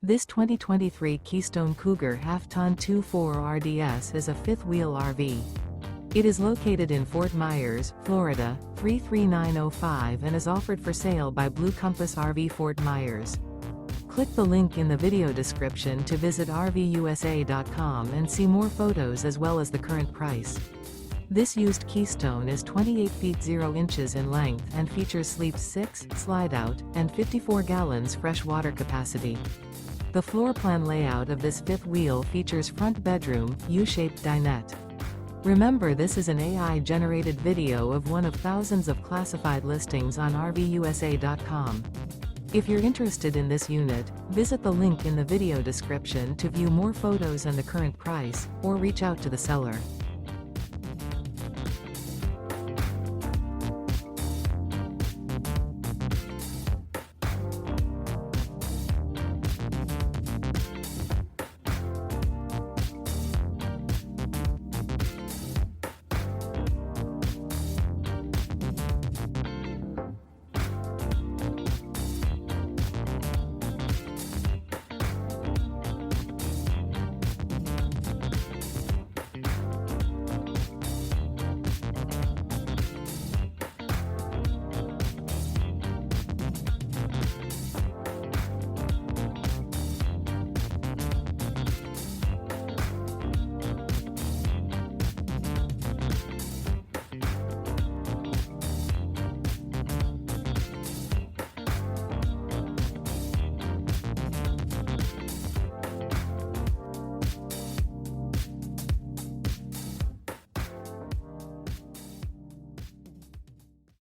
This 2023 Keystone Cougar Half-Ton 2.4 RDS is a fifth-wheel RV. It is located in Fort Myers, Florida, 33905 and is offered for sale by Blue Compass RV Fort Myers. Click the link in the video description to visit RVUSA.com and see more photos as well as the current price. This used Keystone is 28 feet 0 inches in length and features sleeps 6, slide-out, and 54 gallons fresh water capacity. The floor plan layout of this fifth wheel features front bedroom, U-shaped dinette. Remember, this is an AI-generated video of one of thousands of classified listings on RVUSA.com. If you're interested in this unit, visit the link in the video description to view more photos and the current price, or reach out to the seller.